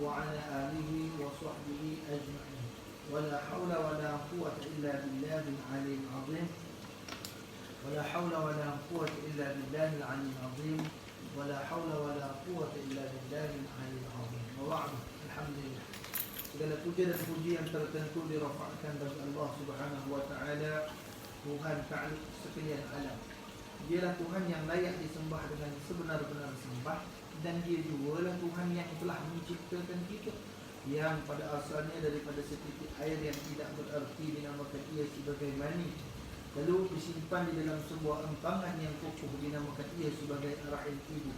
وعلى آله وصحبه أجمعين ولا حول ولا قوة إلا بالله العلي العظيم ولا حول ولا قوة إلا بالله العلي العظيم ولا حول ولا قوة إلا بالله العلي العظيم وبعد الحمد لله. Segala puja dan puji yang tertentu dirafakkan bagi Allah Subhanahu wa taala, Tuhan Ta'ala sekalian alam. Dialah Tuhan yang layak disembah dengan sebenar-benar sembah, dan Dia juga lah Tuhan yang telah menciptakan kita, yang pada asalnya daripada setitik air yang tidak berarti dinamakan ia sebagai mani, lalu disimpan di dalam sebuah empangan yang kokoh dinamakan ia sebagai rahim ibu.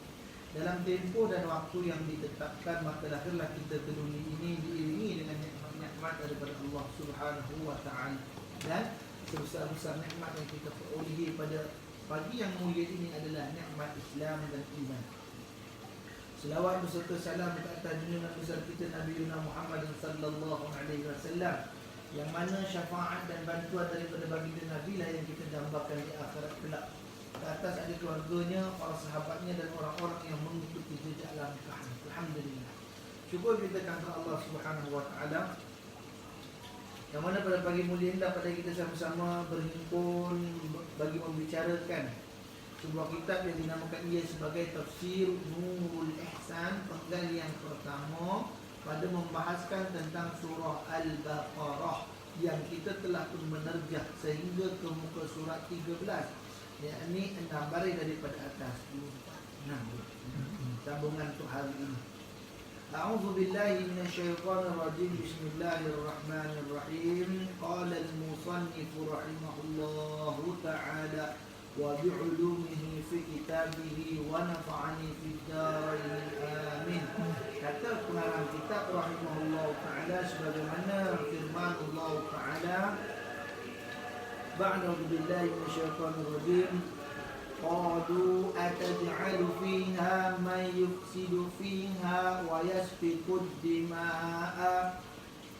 Dalam tempoh dan waktu yang ditetapkan, maka lahirlah kita ke dunia ini diiringi dengan nikmat-nikmat daripada Allah Subhanahu wa taala. Dan sebesar-besar nikmat yang kita perolehi pada pagi yang mulia ini adalah nikmat Islam dan iman. Selawat beserta salam ke atas junjungan besar kita Nabi Muhammad sallallahu alaihi wasallam, yang mana syafaat dan bantuan daripada baginda Nabi lah yang kita dambakan di akhirat kelak. Ke atas ada keluarganya, para sahabatnya dan orang-orang yang mengikuti jejak langkahnya. Alhamdulillah. Syukur kita kepada Allah Subhanahu wa taala, yang mana pada pagi mulia ini dapat kita sama-sama berhimpun bagi membicarakan sebuah kitab yang dinamakan ia sebagai Tafsir Nurul Ihsan, penggal yang pertama pada membahaskan tentang surah Al-Baqarah, yang kita telah pun menerjah sehingga ke muka surat 13, yakni 6 baris daripada atas. 6 sambungan untuk hari ini. A'udzu billahi minasyaitonir rajim. Bismillahirrahmanirrahim. Qala al-musannif rahimahullahu ta'ala wa bi'ulumihi fi kitabihi wa nafa'ani fid dharain amin. Kata pengarang kitab rahimahullahu ta'ala sebagaimana firman Allah ta'ala, Ba'da billahi minasyaitonir rajim. Qalu ataj'alu fiha man yufsidu fiha wa yasfikud dima'a.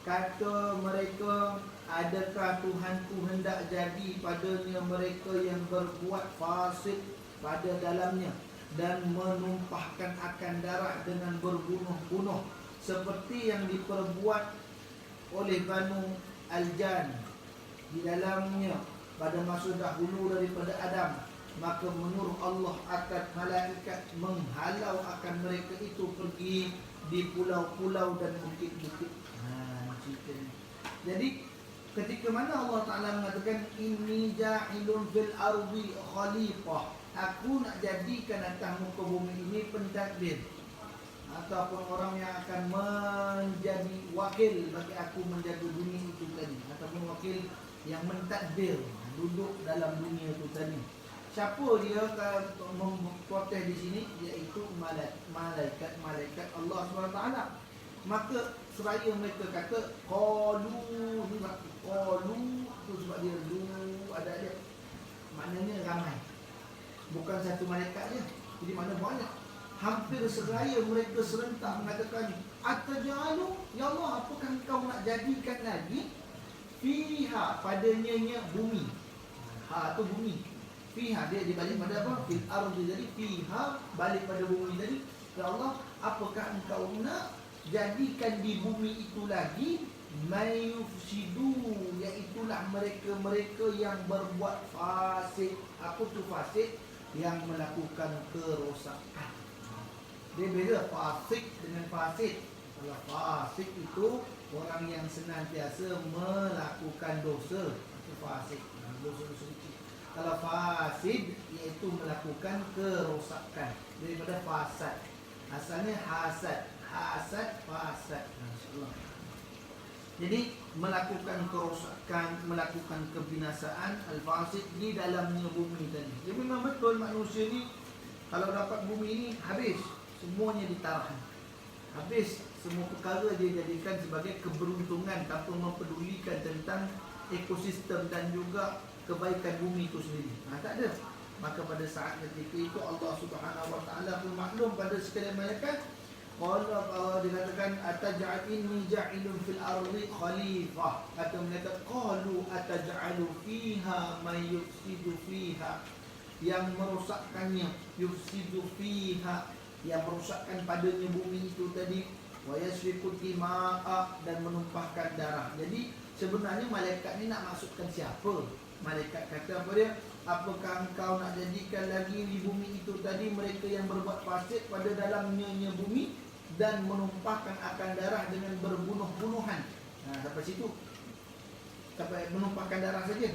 Kata mereka, adakah Tuhanku hendak jadi padanya mereka yang berbuat fasik pada dalamnya dan menumpahkan akan darah dengan berbunuh-bunuh, seperti yang diperbuat oleh Banu Al-Jan di dalamnya pada masa dahulu daripada Adam. Maka menurut Allah akan malaikat menghalau akan mereka itu pergi di pulau-pulau dan bukit-bukit. Jadi ketika mana Allah Ta'ala mengatakan inni ja'ilun fil ardi khalifah, aku nak jadikan atas muka bumi ini pentadbir, ataupun orang yang akan menjadi wakil bagi aku menjaga dunia itu tadi, ataupun wakil yang mentadbir, duduk dalam dunia itu tadi. Siapa dia memprotes di sini? Iaitu malaikat Allah SWT. Maka seraya mereka kata qalu, ni qalu tu sebab dia lu ada dia, maknanya ramai, bukan satu malaikat je. Jadi mana banyak, hampir seraya mereka serentak mengatakan atajalu, ya Allah, apakah engkau nak jadikan lagi fiha, padanya bumi. Ha tu bumi. Fiha dia dibalik pada apa? Fil ardi. Jadi fiha balik pada bumi tadi. Ya Allah, apakah engkau nak jadikan di bumi itu lagi mayufsidu, iaitulah mereka-mereka yang berbuat fasik. Apa tu fasik? Yang melakukan kerosakan. Dia beza fasik dengan fasid. Kalau fasik itu orang yang senantiasa melakukan dosa, itu fasik, dosa-dosa kecil. Kalau fasid iaitu melakukan kerosakan, daripada fasad. Asalnya hasad, fasad. Masya-Allah. Jadi melakukan kerosakan, melakukan kebinasaan, al-fasid di dalamnya bumi tadi. Jadi memang betul manusia ni kalau dapat bumi ini habis, semuanya ditahan. Habis semua perkara dia jadikan sebagai keberuntungan tanpa mempedulikan tentang ekosistem dan juga kebaikan bumi itu sendiri. Tak ada. Maka pada saat ketika itu Allah Subhanahu wa taala pun maklum pada sekalian malaikat. Qala dikatakan ataj'al inni ja'ilun fil ardi khalifah. Atau mereka qalu ataj'alu fiha man yufsidu fiha, yang merosakkannya, yufsidu fiha, yang merosakkan padanya bumi itu tadi, wa yasfiku dima'a, dan menumpahkan darah. Jadi sebenarnya malaikat ni nak maksudkan siapa? Malaikat kata apa dia? Apakah engkau nak jadikan lagi di bumi itu tadi mereka yang berbuat fasik pada dalamnya bumi dan menumpahkan akan darah dengan berbunuh-bunuhan. Sampai situ. Sampai menumpahkan darah saja.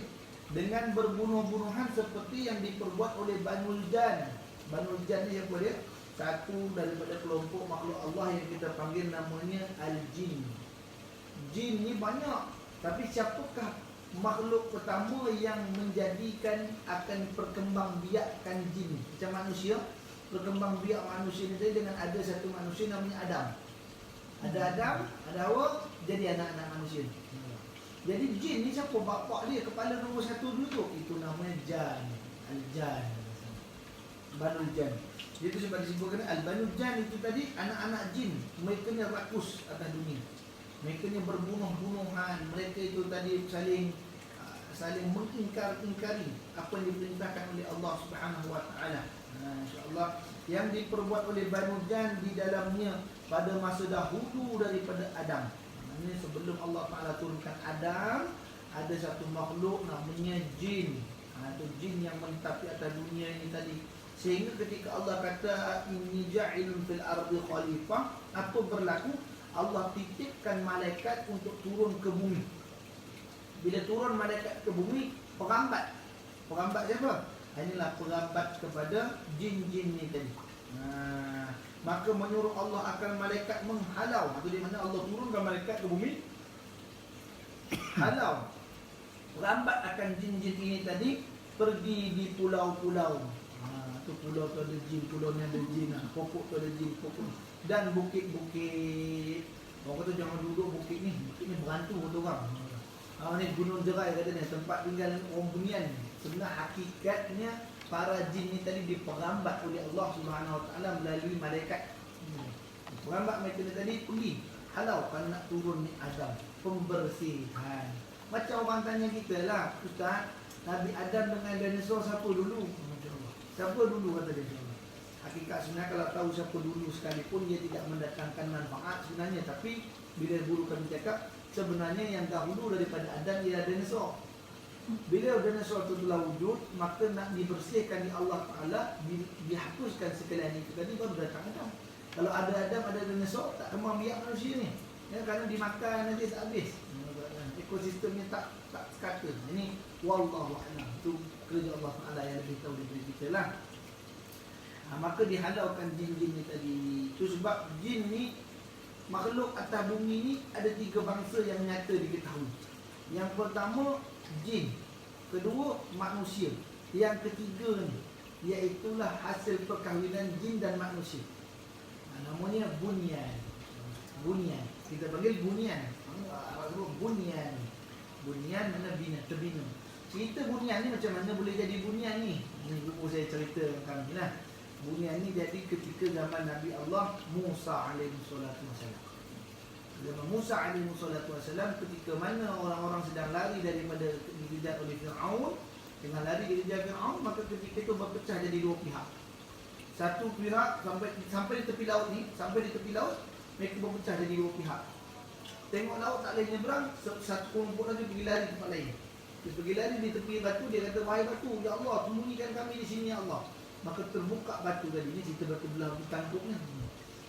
Dengan berbunuh-bunuhan seperti yang diperbuat oleh Banul Jan. Banul Jan ni apa dia? Satu daripada kelompok makhluk Allah yang kita panggil namanya Al-Jin. Jin ni banyak. Tapi siapakah makhluk pertama yang menjadikan akan perkembangbiakkan jin? Macam manusia, perkembangbiak manusia ni tadi dengan ada satu manusia namanya Adam. Ada Adam, ada Hawa, jadi anak-anak manusia. Jadi jin ni siapa? Bapak dia, kepala nombor satu dulu tu. Itu namanya Jan. Al-Jan. Banul Jan. Dia tu sebab disebutkan Al-Banul Jan itu tadi anak-anak jin. Mereka ni rakus atas dunia. Mereka ni berbunuh-bunuhan. Mereka itu tadi saling mengingkari apa yang diperintahkan oleh Allah Subhanahu Wa Taala. InsyaAllah yang diperbuat oleh Banul Jan di dalamnya pada masa dahulu daripada Adam. Ini sebelum Allah Ta'ala turunkan Adam, ada satu makhluk namanya jin. Itu jin yang mentapik atas dunia ini tadi. Sehingga ketika Allah kata inni ja'ilun fil ardi khalifah, apa berlaku? Allah titipkan malaikat untuk turun ke bumi. Bila turun malaikat ke bumi, perambat. Perambat siapa? Inilah perambat kepada jin-jin ni tadi. Maka menyuruh Allah akan malaikat menghalau. Itu di mana Allah turunkan malaikat ke bumi, halau, lambat akan jin-jin ini tadi pergi di pulau-pulau. Tu pulau tu ada jin, pulau ni ada jin, pokok tu ada jin, pokok dan bukit-bukit. Orang kata jangan duduk bukit ni berantu kata orang. Ni Gunung Jerai katanya, tempat tinggal orang bunian. Sebenarnya hakikatnya para jin ni tadi diperambat oleh Allah Subhanahu Wa Taala melalui malaikat. Perambat mereka ni tadi pergi halau kalau nak turun ni Adam, pembersihan. Macam orang tanya kita lah, Ustaz, Nabi Adam dengan dinosaur siapa dulu? Siapa dulu kata dia? Hakikat sebenarnya kalau tahu siapa dulu sekalipun dia tidak mendatangkan manfaat sebenarnya. Tapi bila guru kami cakap sebenarnya yang dahulu daripada Adam ialah dinosaur. Bila dinosaur itu telah wujud, maka nak dibersihkan di Allah Ta'ala, dihapuskan sekalian itu tadi baru datang Adam. Kalau ada Adam, ada dinosaur, tak kembang biak manusia ni. Ya, kerana dimakan nanti tak habis. Ekosistemnya tak sekata. Ini wallahu a'lam. Itu kerja Allah Ta'ala yang lebih tahu daripada kita lah. Maka dihalaukan jin-jin ni tadi. Itu sebab jin ni, makhluk atas bumi ni ada 3 bangsa yang nyata diketahui. Yang pertama jin, kedua manusia, yang ketiga ni iaitulah hasil perkahwinan jin dan manusia. Namanya bunyan. Bunyan, kita panggil bunyan. Bunyan. Bunyan mana bina, terbina. Cerita bunyan ni macam mana boleh jadi bunyan ni? Ini buku saya cerita dengan kami lah. Bunyan ni jadi ketika zaman Nabi Allah Musa alaihi salatu wasallam. Zaman Musa alaihi salatu wasallam, ketika mana orang-orang sedang lari daripada dikejar oleh Fir'aun. Dengan lari dikejar Fir'aun, maka ketika itu berpecah jadi 2 pihak. Satu pihak sampai di tepi laut ni, sampai di tepi laut mereka berpecah jadi 2 pihak. Tengok laut tak boleh nyebrang, satu kelompok lagi pergi lari tempat lain. Dia pergi lari di tepi batu, dia kata, wahai batu, ya Allah, sembunyikan kami di sini ya Allah. Maka terbuka batu tadi, ni cerita batu belah tangkupnya.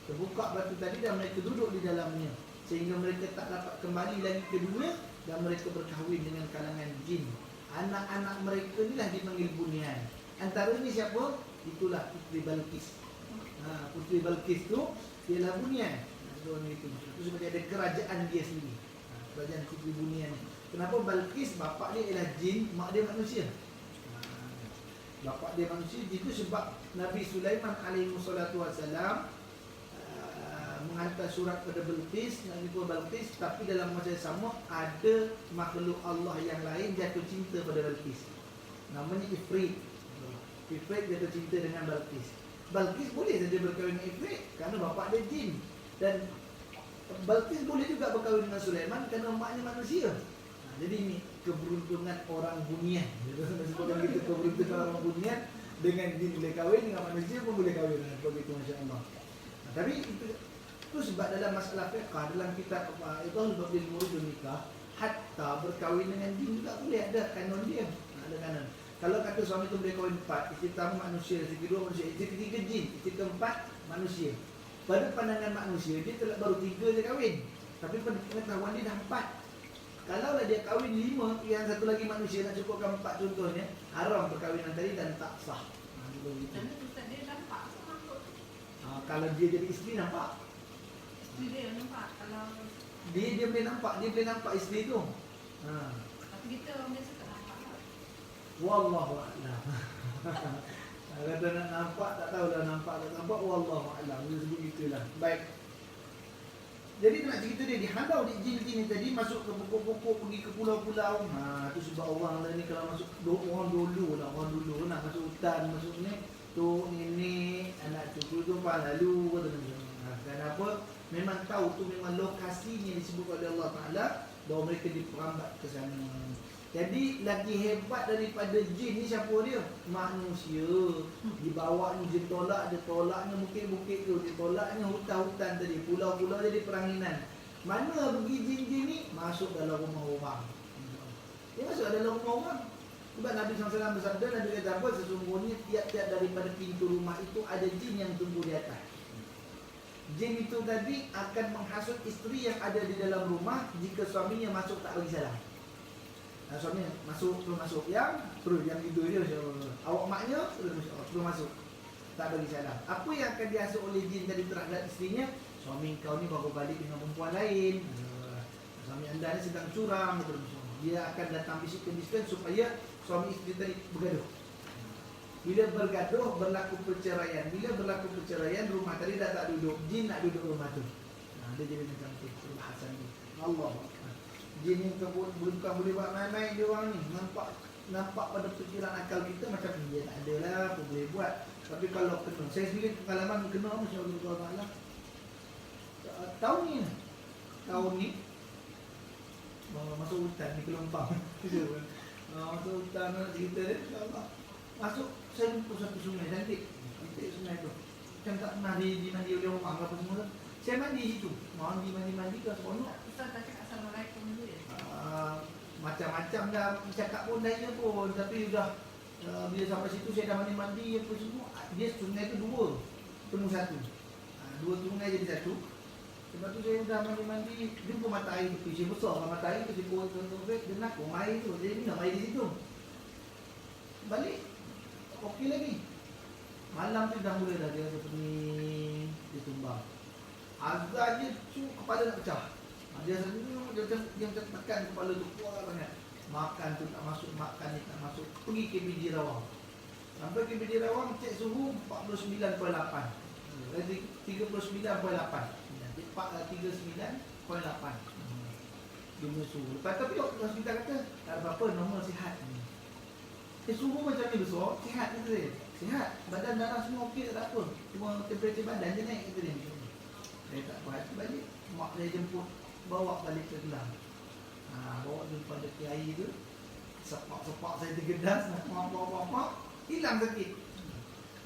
Terbuka batu tadi dan mereka duduk di dalamnya, sehingga mereka tak dapat kembali lagi ke dunia dan mereka berkahwin dengan kalangan jin. Anak-anak mereka ni lah dipanggil bunyan. Antara ni siapa? Itulah Putri Balqis. Putri Balqis tu ialah bunyan. Itu sebab dia ada kerajaan dia sendiri. Kerajaan Putri Bunyan. Kenapa Balqis? Bapak dia ialah jin, mak dia manusia. Bapak dia manusia. Itu sebab Nabi Sulaiman alaihi salatu wasalam menghantar surat pada Balqis, Nabi Balqis, tapi dalam masa yang sama ada makhluk Allah yang lain jatuh cinta pada Balqis. Namanya Ifrit. Ifrit jatuh cinta dengan Balqis. Balqis boleh saja berkahwin dengan Ifrit kerana bapak dia jin. Dan Balqis boleh juga berkahwin dengan Sulaiman kerana maknya manusia. Jadi ini keberuntungan orang bunyan. Sebabkan kita keberuntungan orang bunyan, dengan jin boleh kahwin, dengan manusia pun boleh kahwin. Begitu, Masya Allah. Tapi Itu sebab dalam masalah fiqh, dalam kitab Idhahul Babil Muridun Nikah, hatta berkahwin dengan jin juga boleh, ada kanon dia. Ada kanon. Kalau kata suami tu boleh kahwin 4, isteri pertama manusia, isteri kedua manusia, isteri ketiga jin, isteri keempat manusia. Pada pandangan manusia, dia telah baru 3 je kahwin. Tapi pada pengetahuan dia dah 4. Kalau lah dia kahwin 5, yang satu lagi manusia nak cukupkan 4 contohnya, haram perkahwinan tadi dan tak sah. Macam Ustaz dia nampak sama tu. Kalau dia jadi isteri nampak. Isteri dia nampak. Kalau Dia boleh nampak isteri tu. tapi kita orang biasa tak nampak lah. Wallahu a'lam. Kata nak nampak tak tahu dah nampak tak nampak, wallahu a'lam. Dia sebut gitulah. Baik. Jadi nak cerita dia dihalau di jin-jin ni tadi masuk ke pokok-pokok, pergi ke pulau-pulau. Tu sebab orang lah ni kalau masuk orang dulu nak masuk hutan, masuk ni tu nenek, anak cucu tu lalu kata macam. Kenapa? Memang tahu tu memang lokasinya disebut oleh Allah Taala bahawa mereka diperambat ke sana. Jadi lagi hebat daripada jin ni siapa dia? Manusia. Dibawa ni jin tolak, dia tolaknya bukit-bukit tu, dia tolaknya hutan-hutan tadi, pulau-pulau jadi peranginan. Mana pergi jin-jin ni? Masuk dalam rumah orang. Dia masuk dalam rumah orang. Sebab Nabi SAW bersabda, Nabi kata apa? Sesungguhnya tiap-tiap daripada pintu rumah itu ada jin yang tunggu di atas. Jin itu tadi akan menghasut isteri yang ada di dalam rumah jika suaminya masuk tak bagi salam. Suami masuk, terus masuk. Yang itu dia, awak maknya, terus masuk. Tak bagi salam. Apa yang akan dihasut oleh jin tadi terhadap isterinya? Suami kau ni baru balik dengan perempuan lain. Suami anda ni sedang curang. Dia akan datang bisikan-bisikan supaya suami isteri tadi bergaduh. Bila bergaduh, berlaku perceraian. Bila berlaku perceraian, rumah tadi dah tak duduk. Jin nak duduk rumah tu. Dia jadi macam tu. Perbahasan ni. Allah. Jin ni bukan boleh buat main-main dia orang ni. Nampak pada fikiran akal kita macam dia tak ada lah, apa boleh buat. Tapi kalau kena, saya sendiri pengalaman kena Masya Allah. Tahun ni masuk hutan ni Kelompang. Masuk hutan nak cerita dia, insya-Allah. Masuk, saya jumpa satu sungai cantik. Cantik sungai tu. Macam tak pernah dimandi oleh orang apa semua tu. Saya mandi situ. Mandi ke seronok. Ustaz tak cakap Assalamualaikum dulu ya? Macam-macam dah cakap pun dah ya pun. Tapi dah bila sampai situ saya dah mandi-mandi apa semua. Dia sungai tu 2 penuh 1. 2 sungai jadi 1. Sebab tu saya dah mandi-mandi, jumpa mata air tepi. Saya besar lah mata air tu, saya pun dia nak air tu. Jadi minum air di situ. Balik, okey lagi. Malam tu dah mula dah dia rasa pening, dia tumbang. Azan je, kepala nak pecah. Dia macam tekan kepala tu kuat banget. Makan tu tak masuk, makan ni tak masuk. Pergi KBD Rawang. Sampai KBD Rawang cek suhu 49.8. Jadi 39.8. 39.8. Dia suhu. Lepas tapi hospital kata tak ada apa-apa, normal sihat. Suhu macam ni besar, sihat kata dia. Sihat. Badan darah semua okey, tak ada apa. Cuma temperature badan je naik kata dia. Saya tak buat balik. Mak saya jemput, bawa balik ke Kelang. Bawa jumpa deki air tu. Sepak-sepak saya tergedas. Mak, hilang sakit.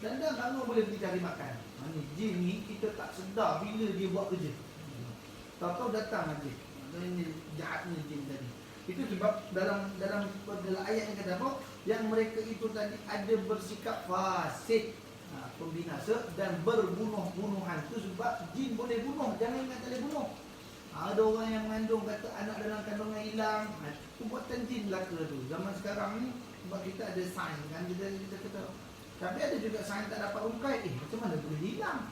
Dan dah lama boleh pergi cari makan. Ni jin ni kita tak sedar bila dia buat kerja. Tahu-tahu datang lagi. Ini jahatnya jin tadi. Itu sebab dalam ayat yang kata apa? Yang mereka itu tadi ada bersikap fasid, pembinasa dan berbunuh-bunuhan. Itu sebab jin boleh bunuh, jangan ingat tak boleh bunuh. Ada orang yang mengandung kata anak dalam kandungan hilang. Itu buatan jin belaka tu. Zaman sekarang ni sebab kita ada sains kan, kita kata. Tapi ada juga sains tak dapat ungkap. Macam mana boleh hilang?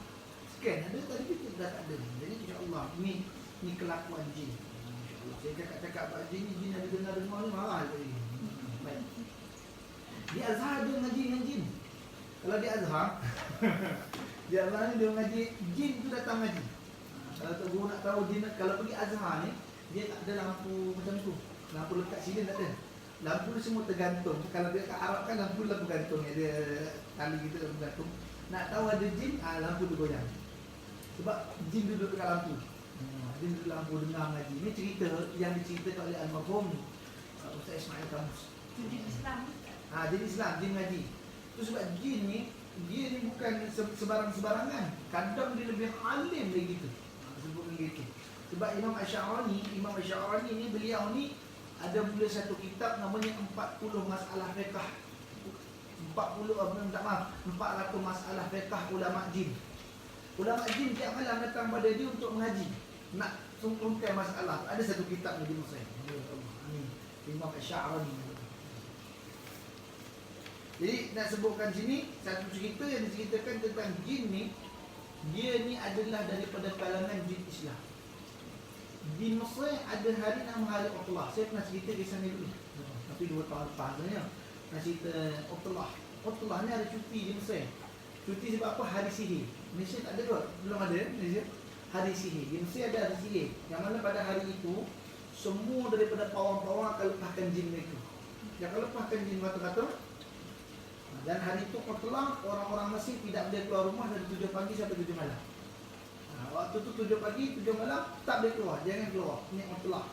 Scan ada tadi kita dah tak ada. Jadi insya-Allah ni kelakuan jin. Insya-Allah. Saya cakap pak jin ada dengar ni marah tadi. Baik. Di Azhar dia ngaji dengan jin. Kalau di Azhar di Azhar ni dia ngaji, jin tu datang ngaji. Kalau tu guru nak tahu jin, kalau pergi Azhar ni dia tak ada lampu macam tu. Lampu lekat silin tak ada. Lampu semua tergantung. Kalau dia kat Arab kan lampu gantung. Ada tali kita bergantung. Nak tahu ada jin, lampu tu goyang. Sebab jin duduk dekat lampu. Dia duduk lampu dengar ngaji. Ini cerita yang diceritakan oleh Al-Mafhum Ustaz Ismail Kamus. Jin Islam. Jin Islam, jin ngaji. Itu sebab jin ni, dia ni bukan sebarang-sebarangan. Kadang dia lebih alim dari kita. Sebab Imam Asy'arani ni beliau ni ada mula satu kitab namanya 40 masalah fiqh. 400 masalah fiqh ulama jin. Ulama jin tiap malam datang pada dia untuk mengaji, nak sungkungkan masalah. Ada satu kitab ni di Mesir. Imam Asy'arani. Jadi nak sebutkan sini satu cerita yang diceritakan tentang jin ni. Dia ni adalah daripada kalangan jin Islam. Di Mesir ada hari nama hari Utlah. Saya pernah cerita kisah ni dulu, tapi 2 tahun lepas sebenarnya. Pernah cerita Utlah. Utlah ni ada cuti di Mesir. Cuti sebab apa? Hari sihir. Malaysia tak ada kot. Belum ada Malaysia. Hari sihir. Di Mesir ada hari sihir. Yang mana pada hari itu semua daripada pawang-pawang akan lepaskan jin mereka. Dia akan lepaskan jin mata-mata. Dan hari itu Utlah, orang-orang Mesir tidak boleh keluar rumah dari 7 pagi sampai 7 malam. Waktu tu 7 pagi, 7 malam tak boleh keluar, jangan keluar. Ini Utlah.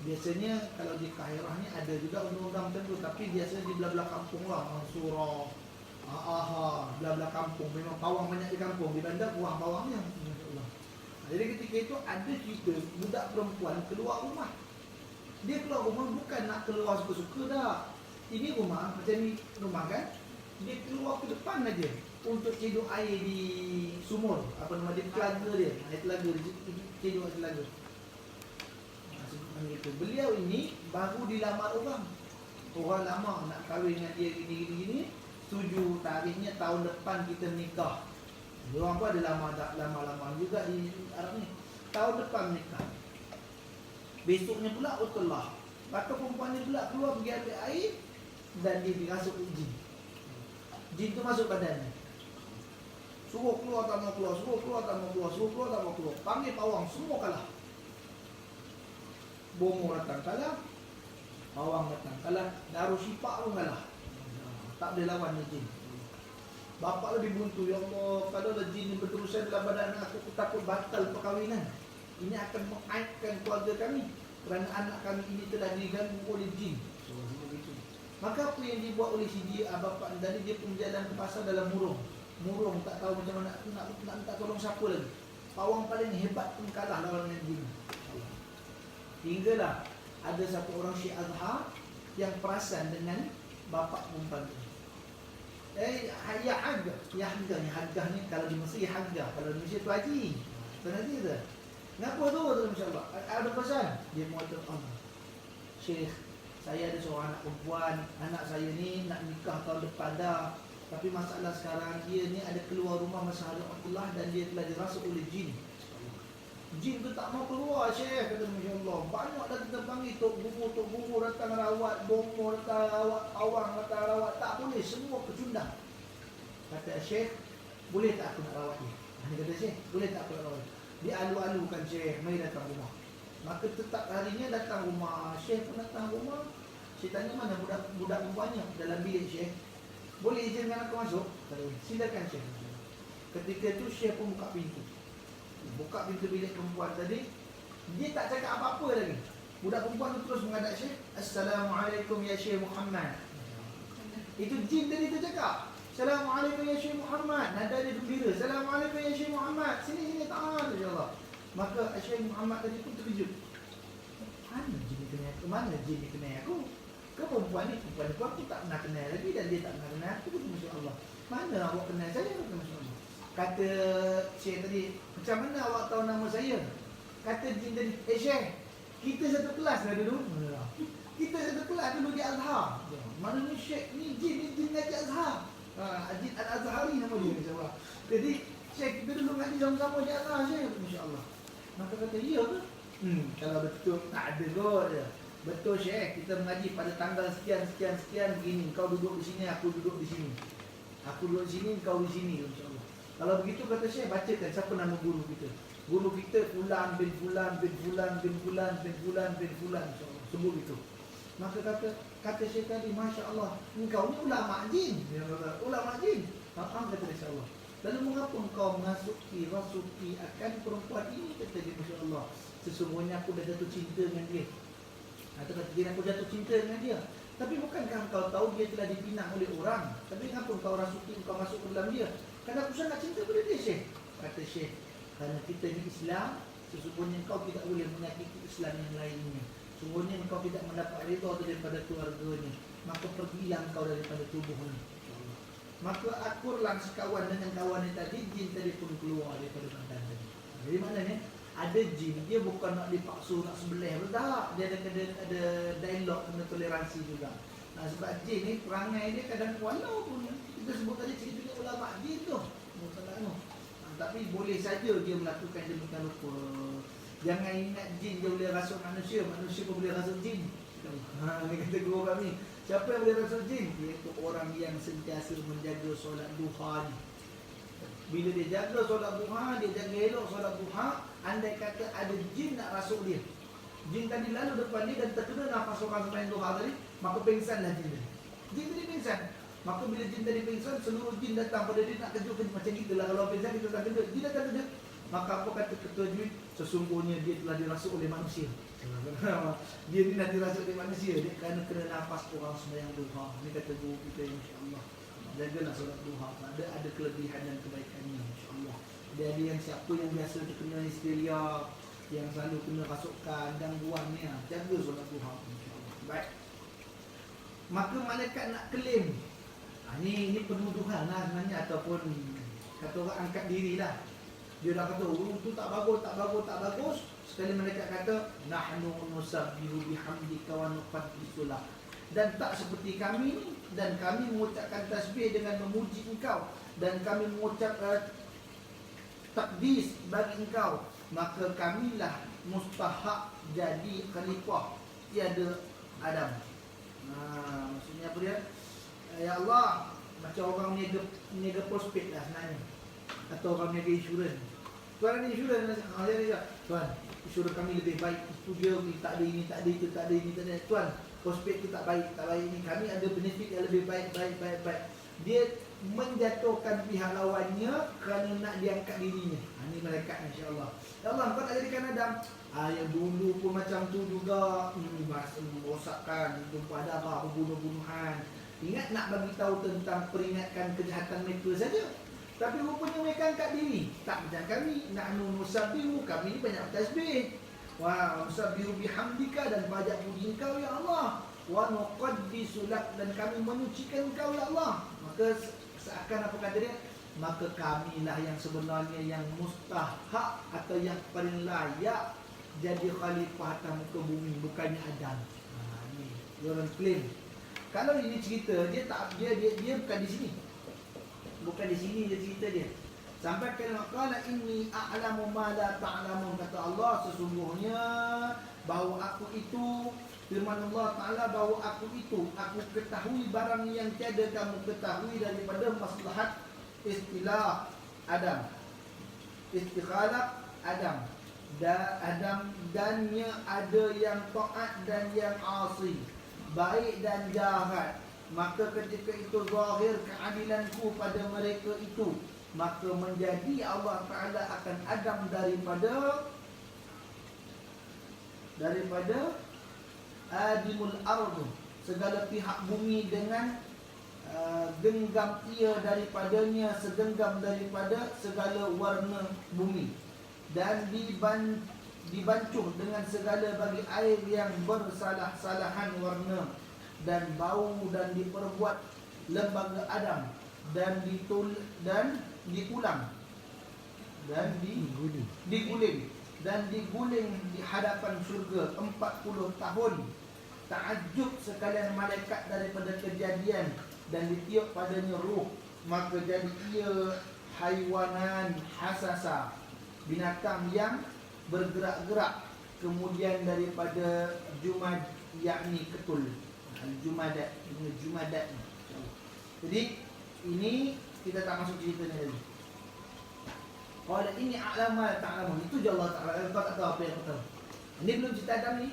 Biasanya kalau di Kairah ni ada juga undang-undang tertentu, tapi biasanya di belah-belah kampung lah, Mansurah, belah-belah kampung. Memang pawang banyak di kampung, di bandar buah pawangnya. Jadi ketika itu ada cerita budak perempuan keluar rumah. Dia keluar rumah bukan nak keluar suka-suka dah. Ini rumah, macam ni rumah kan. Dia keluar ke depan aja untuk cedok air di sumur, apa nama dia, telaga dia. Air telaga dia cedok air telaga. Gitu. Beliau ini baru dilamar orang. Orang lama nak kahwin dengan dia gini. Setuju tarikhnya tahun depan kita nikah. Orang pun ada lama juga di Arab ni. Tahun depan nikah. Besoknya pula Utlah. Maka perempuan ni pula keluar pergi ambil air dan dia dirasuk jin. Jin tu masuk badannya. Suruh keluar tak mau keluar, suruh keluar tak mau keluar, suruh keluar tak mau keluar. Panggil pawang, semua kalah. Bomo datang kalah, pawang datang kalah, Darushifa pun kalah. Tak boleh lawan jin. Bapak lebih buntu, ya Allah, kalau jin ni berterusan dalam badan aku takut batal perkahwinan. Ini akan mengaibkan keluarga kami kerana anak kami ini telah diganggu oleh jin. Maka apa yang dibuat oleh si dia, bapak tadi, dia pun jalan ke pasar dalam murung. Murung tak tahu macam mana nak minta tolong siapa lagi. Pawang paling hebat pun kalah lawan jin. Hinggalah ada satu orang Syekh Azhar yang perasan dengan bapa perempuan tu. Ya Hagah ni kalau di Mesir Hagah, kalau di Malaysia tu Haji. Tuan Haji tu. Kenapa tu? Masya-Allah. Ada pesan. Dia mengatakan, Syekh, saya ada seorang anak perempuan. Anak saya ni nak nikah tahun depan dah. Tapi masalah sekarang dia ni ada keluar rumah masa hari Abdullah dan dia telah dirasuk oleh jin. Jin tu tak mau keluar, Syekh, kata masya-Allah. Banyak dah kita panggil tok guru datang rawat, bomo datang rawat, awang datang rawat, tak boleh, semua pecundang. Kata Syekh, boleh tak aku nak rawat dia? Dia kata Syekh, boleh tak aku nak rawat dia? Dia alu-alukan Syekh, mari datang rumah. Maka tetap harinya datang rumah. Syekh pun datang rumah. Syekh tanya mana budak perempuannya dalam bilik Syekh. Boleh izinkan aku masuk? Silakan Syekh. Ketika itu Syekh pun buka pintu. Buka pintu bilik perempuan tadi. Dia tak cakap apa-apa lagi. Budak perempuan tu terus menghadap Syekh. Assalamualaikum ya Syekh Muhammad. Itu jin tadi tu cakap. Assalamualaikum ya Syekh Muhammad. Nada dia gembira. Assalamualaikum ya Syekh Muhammad. Sini ta'al insya-Allah. Maka Syekh Muhammad tadi pun terkejut. Mana jin ni kenal aku? Ke perempuan ni aku tak pernah kenal lagi dan dia tak pernah kenal aku. Masya-Allah. Mana awak kenal saya? Masya-Allah. Kata Syekh tadi, macam mana awak tahu nama saya? Kata jin tadi, Syekh, kita satu kelas dah dulu. Kita satu kelas dulu di Azhar. Mana ni Syekh ni jin ngaji Azhar. Jin Al-Azhari nama dia, insya-Allah. Jadi Syekh kita dulu ngaji sama-sama di Azhar, Syekh. Masya-Allah. Maka kata, iya ke? Kalau betul tak ada kot dia. Betul Syekh, kita mengaji pada tanggal sekian begini. Kau duduk di sini, aku duduk di sini. Aku duduk di sini, kau di sini, insya-Allah. Kalau begitu kata Syekh, bacakan siapa nama guru kita. Guru kita Fulan bin Fulan bin Fulan bin Fulan bin Fulan bin Fulan, insya-Allah. Sebut itu. Maka kata Syekh tadi, masya-Allah, engkau ni ulama jin. Dia kata, ulama jin. Kata insya-Allah. Lalu mengapa engkau rasuki akan perempuan ini? Kata dia, masya-Allah. Sesungguhnya aku dah jatuh cinta dengan dia. Atau kata dia, aku jatuh cinta dengan dia. Tapi bukankah engkau tahu dia telah dipinang oleh orang? Tapi kenapa engkau rasuki, engkau masuk ke dalam dia? Kerana aku sangat cinta pada dia, Syekh. Kata Syekh, kerana kita ni Islam, Sesungguhnya engkau tidak boleh menyakiti Islam yang lainnya. Sesungguhnya engkau tidak mendapat ridha daripada keluarganya. Maka pergilah engkau daripada tubuhnya. Maka akurlah sekawan dengan kawannya tadi, jin tadi pun keluar daripada badan tadi. Jadi maknanya ada jin, dia bukan nak dipaksa nak sembelih, tak. Dia ada dialog, ada toleransi juga. Nah, sebab jin ni perangai dia kadang walaupun kita sebut tadi cerita ulama jin tu, tapi boleh saja dia melakukan demikian rupa. Jangan ingat jin dia boleh rasuk manusia, manusia pun boleh rasuk jin. Ni kata guru kami. Siapa yang boleh rasuk jin? Iaitu orang yang sentiasa menjaga solat duha ni. Bila dia jaga solat duha, dia jaga elok solat duha, andai kata ada jin nak rasuk dia, jin tadi lalu depan dia dan terkena nafas orang sembahyang duha tadi, maka pingsanlah jin tadi. Jin tadi pingsan. Maka bila jin tadi pingsan, seluruh jin datang pada dia nak kejut macam kita lah. Kalau pingsan kita tak kejut, dia datang kejut. Maka apa kata ketua jin? Sesungguhnya dia telah dirasuk oleh manusia. Dia ni nak dirasuk oleh manusia, dia kerana kena nafas orang sembahyang duha. Ini kata guru kita, insya-Allah. Jagalah solat duha. Ada kelebihan dan kebaikannya, insya-Allah. Dia ada yang siapa yang biasa terkena histeria, yang selalu kena rasukan, gangguan ni, jaga solat duha, insya-Allah. Baik. Maka malaikat nak klaim. Ini penuduhan lah sebenarnya, ataupun kata orang angkat diri lah. Dia dah kata, tu tak bagus, tak bagus, tak bagus. Sekali malaikat kata, nahnu nusabbihu bihamdika wa nuqaddisu lak. Dan tak seperti kami, dan kami mengucapkan tasbih dengan memuji engkau, dan kami mengucapkan takdis bagi engkau, maka kamilah mustahak jadi khalifah tiada Adam. Maksudnya apa dia? Ya Allah, macam orang niaga prospek lah sebenarnya, atau orang niaga insurans. Tuan ada insurans, tuan, insurans kami lebih baik, itu dia, tak ada ini, tak ada itu, tak ada ini, tak ada. Tuan, prospek tu tak baik ini, kami ada benefit yang lebih baik. Dia menjatuhkan pihak lawannya kerana nak diangkat dirinya. Ini malaikat, insya-Allah. Ya Allah, kau nak jadikan Adam. Yang dulu pun macam tu juga, merosakkan, tumpah darah, bunuh-bunuhan. Ingat nak bagi tahu tentang peringatkan kejahatan mereka saja. Tapi rupanya mereka angkat diri. Tak macam kami, nahnu nusabbihu, kami ni banyak tasbih. Wa nusabbihu bihamdika, dan banyak puji engkau ya Allah. Wa nuqaddisu lak, dan kami menyucikan engkau ya Allah. Maka seakan apa kata dia? Maka kamilah yang sebenarnya yang mustahak atau yang paling layak jadi khalifah atas muka bumi, bukannya Adam. Ni dia orang klaim. Kalau ini cerita, dia bukan di sini. Bukan di sini dia cerita dia. Sampai qala inni a'lamu ma la ta'lamun, kata Allah, sesungguhnya bahawa aku itu, firman Allah Ta'ala, bahawa aku itu, aku ketahui barang yang tiada kamu ketahui daripada maslahat istilah Adam, istikhalaq Adam, dannya ada yang taat dan yang asi, baik dan jahat. Maka ketika itu zahir keadilanku pada mereka itu, maka menjadi Allah Ta'ala akan Adam daripada adimul ardu, segala pihak bumi, dengan genggam ia daripadanya segenggam daripada segala warna bumi, dan dibancuh dengan segala bagi air yang bersalah-salahan warna dan bau, dan diperbuat lembaga Adam, dan diguling di hadapan syurga 40 tahun. Ta'ajub sekalian malaikat daripada kejadian, dan ditiup padanya ruh, maka jadi ia haiwanan hasasa, binatang yang bergerak-gerak. Kemudian daripada jumad, yakni ketul, jumadat. Jadi ini kita tak masuk cerita ni lagi. Qala inni a'lamu ma ta'lamun, itu je Allah Ta'ala. Kau tak tahu apa yang kau tahu. Ini belum cerita Adam ni.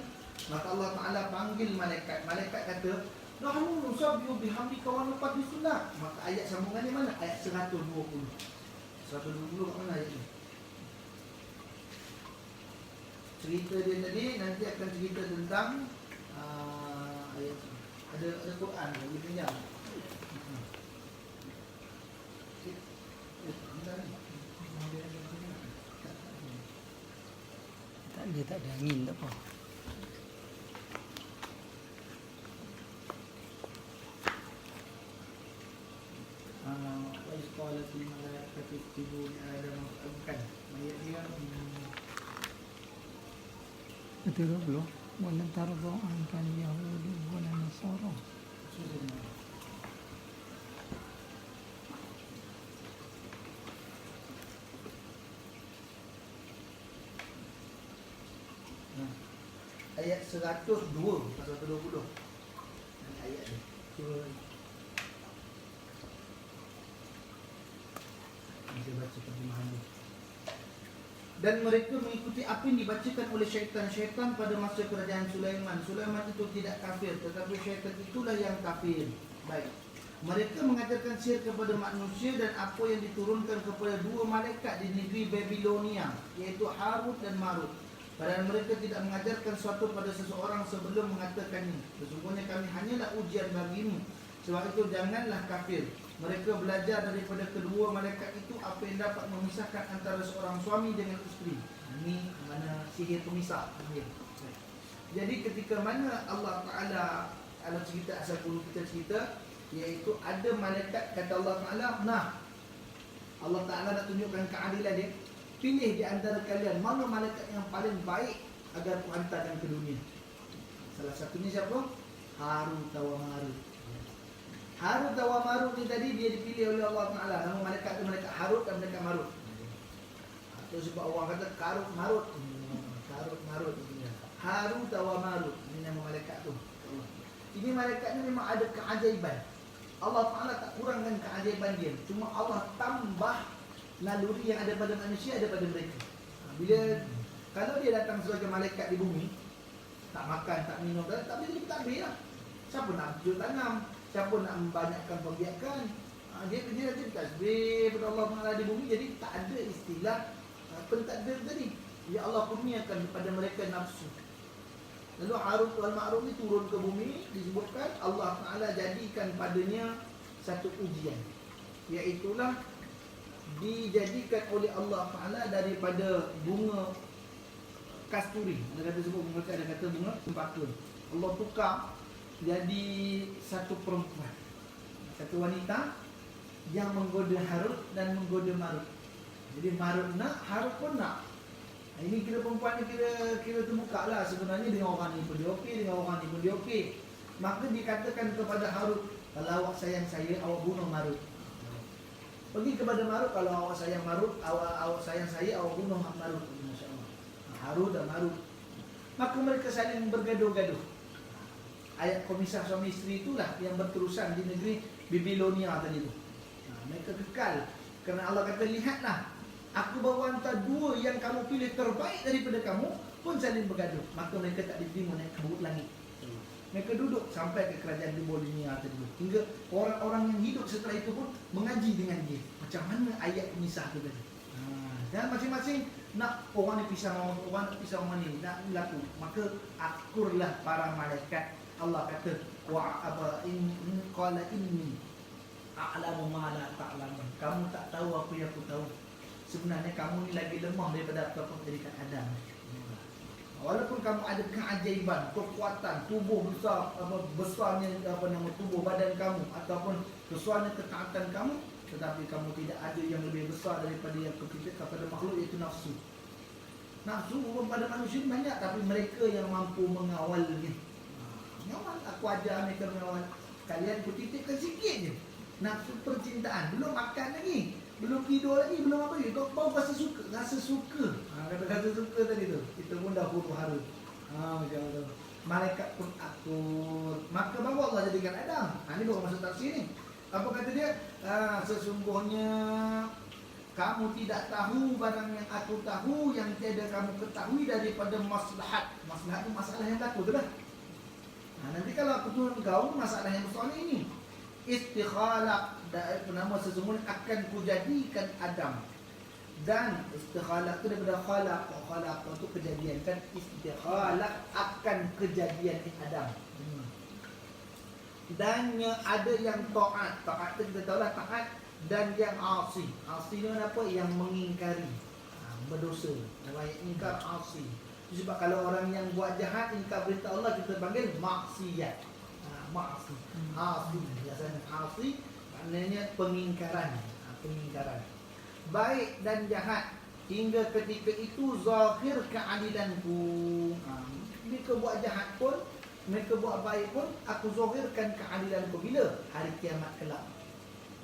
Maka Allah Ta'ala panggil malaikat. Malaikat kata, nahnu nusabbihu bihamdika wa nuqaddisu lak. Maka ayat sambungannya mana? Ayat 120. 120 kat mana ayat ni? Cerita dia tadi nanti akan cerita tentang ayat ada Quran lagi panjang. dia tak ada angin, tak apa. Wa isqalatil malaikatu iktubu li Adam bukan mayat dia Betul belum? Walan tarda ankan Yahudi wala Nasara. susah. Ayat 102 pasal 120. Ayat dia. Saya baca terjemahan dia. Dan mereka mengikuti apa yang dibacakan oleh syaitan-syaitan pada masa kerajaan Sulaiman. Sulaiman itu tidak kafir, tetapi syaitan itulah yang kafir. Baik. Mereka mengajarkan sihir kepada manusia dan apa yang diturunkan kepada dua malaikat di negeri Babilonia, iaitu Harut dan Marut. Padahal mereka tidak mengajarkan sesuatu pada seseorang sebelum mengatakannya. Sesungguhnya kami hanyalah ujian bagimu. Sebab itu janganlah kafir. Mereka belajar daripada kedua malaikat itu apa yang dapat memisahkan antara seorang suami dengan isteri. Ini mana sihir pemisah. Jadi ketika mana Allah Ta'ala alam cerita asal guru kita cerita, iaitu ada malaikat kata Allah Ta'ala, nah Allah Ta'ala nak tunjukkan keadilan dia. Pilih di antara kalian mana malaikat yang paling baik agar ku hantarkan ke dunia. Salah satunya siapa? Harut dan Marut. Harut dan Marut ni tadi dia dipilih oleh Allah Ta'ala. Nama malaikat tu malaikat Harut dan malaikat Marut. Itu sebab orang kata Karut Marut. Karut Marut. Harut dan Marut. Ini nama malaikat tu. Ini malaikat ni memang ada keajaiban. Allah Ta'ala tak kurangkan keajaiban dia. Cuma Allah tambah naluri yang ada pada manusia ada pada mereka. Bila kalau dia datang sebagai malaikat di bumi, tak makan, tak minum, tak boleh jadi pentadbir lah. Siapa nak bercocok tanam? Siapa nak membanyakkan pembiakan? Dia kerja nanti tasbih kepada Allah Ta'ala di bumi. Jadi tak ada istilah pentadbir tadi. Ya Allah kurniakan kepada mereka nafsu. Lalu Harut wal Ma'ruf ni turun ke bumi, disebutkan Allah Ta'ala jadikan padanya satu ujian, iaitulah dijadikan oleh Allah Ta'ala daripada bunga kasturi. Ada kata sebut bunga, ada kata bunga cempaka. Allah tukar jadi satu perempuan, satu wanita yang menggoda Harut dan menggoda Marut. Jadi Marut nak, Harut pun nak. Ini kira perempuan ni kira terbuka lah sebenarnya, dengan orang ni pun dia okey, dengan orang ni pun dia okey. Maka dikatakan kepada Harut, kalau awak sayang saya, awak bunuh Marut. Pergi kepada Marut, kalau awak sayang Marut, awak sayang saya, awak bunuh Marut. Masya-Allah. Harut dan Marut. Maka mereka saling bergaduh-gaduh. Ayat pemisah suami isteri itulah yang berterusan di negeri Babilonia tadi itu. Mereka kekal kerana Allah kata, lihatlah, aku bawa hantar dua yang kamu pilih terbaik daripada kamu pun saling bergaduh. Maka mereka tak diterima naik ke bukit langit. Mereka duduk sampai ke kerajaan Babilonia tadi. Hingga orang-orang yang hidup setelah itu pun mengaji dengan dia. Macam mana ayat pemisah itu tadi. Dan masing-masing nak orang ni pisah orang nak pisah orang ni, nak berlaku. Maka akurlah para malaikat. Allah kata, wa aba in qala inni a'lamu ma la ta'lamun. Kamu tak tahu apa yang aku tahu. Sebenarnya kamu ni lagi lemah daripada apa yang menjadikan Adam. Walaupun kamu ada keajaiban, kekuatan, tubuh besar, besarnya tubuh badan kamu ataupun besarnya ketaatan kamu, tetapi kamu tidak ada yang lebih besar daripada yang kita kepada makhluk, iaitu nafsu. Nafsu pada manusia banyak, tapi mereka yang mampu mengawalnya. Mengawal, aku ajar mereka mengawal. Kalian kutitipkan sikit je. Nafsu percintaan, belum makan lagi, belum tidur lagi, belum apa lagi. Kau baru rasa suka, rasa suka. Kata-kata suka tadi tu. Kita pun dah huru haru. Macam tu. Malaikat pun akur. Maka baru Allah jadikan Adam. Ini baru masuk tafsir ni. Apa kata dia? Sesungguhnya kamu tidak tahu barang yang aku tahu, yang tiada kamu ketahui daripada maslahat. Maslahat itu masalah yang takut tu dah. Nanti kalau aku turun kau, masalah yang besar ni. Istikhalaq, nama sesungguhnya akan kujadikan Adam. Dan istikhalaq itu daripada khalaq. Khalaq itu kejadian, kan? Istikhalaq akan kejadian Adam. Dan ada yang taat. Taat itu kita tahu lah, taat. Dan yang asi. Asi itu apa? Yang mengingkari, berdosa. Riwayat ingkar asi. Sebab kalau orang yang buat jahat ingkar perintah Allah kita panggil maksiat. Maksi. Asi. Biasanya asi maknanya pengingkaran. Pengingkaran. Baik dan jahat hingga ketika itu zahir keadilanku. Mereka buat jahat pun, mereka buat baik pun, aku zahirkan keadilanku. Bila? Hari kiamat kelak.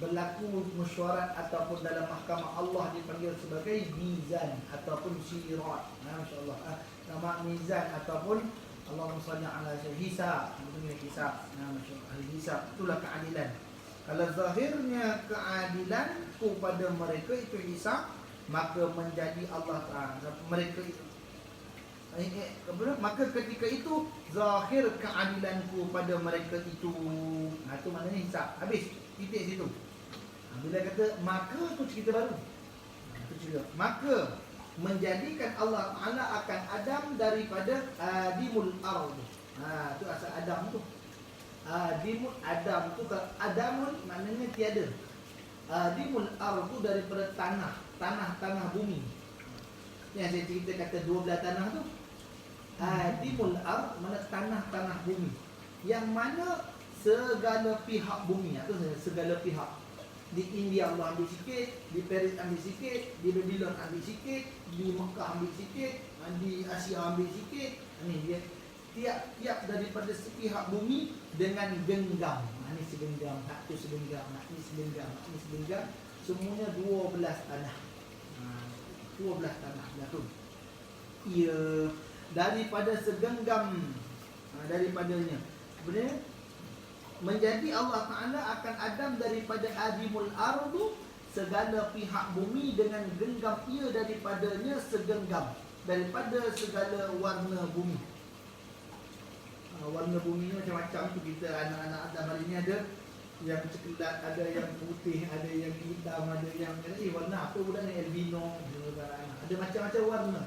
Berlaku mesyuarat ataupun dalam mahkamah Allah dipanggil sebagai mizan ataupun sirat. Masya-Allah. Nama mizan ataupun Allahumma salli ala hisab. Maksudnya hisab. Masya-Allah. Hari hisab itulah keadilan. Kalau zahirnya keadilan kepada mereka itu hisab, maka menjadi Allah Taala mereka itu maka ketika itu zahir keadilanku pada mereka itu. Itu maknanya hisab. Habis titik situ. Bila kata maka tu cerita baru. Itu cerita. Maka menjadikan Allah Taala akan Adam daripada adimul ard. Tu asal Adam tu. Adimul Adam tu Adamun maknanya tiada. Adimul ard tu daripada tanah bumi. Yang saya cerita kata 12 tanah tu. Adimul ard mana tanah bumi. Yang mana segala pihak bumi. Itu segala pihak. Di India Allah ambil sikit, di Paris ambil sikit, di Babylon ambil sikit, di Mekah ambil sikit, di Asia ambil sikit. Ini dia tiap-tiap daripada sepihak bumi dengan genggam. Ini segenggam, tak tu segenggam, ini segenggam, ini segenggam. Semuanya 12 tanah. 12 tanah jatuh. Ia daripada segenggam daripadanya. Sebenarnya menjadi Allah Ta'ala akan Adam daripada adimul ardu, segala pihak bumi dengan genggam ia daripadanya segenggam, daripada segala warna bumi. Warna bumi ni macam-macam tu. Kita anak-anak Adam hari ni ada yang coklat, ada yang putih, ada yang hitam, ada yang warna apa budak ni, albino, ada macam-macam warna.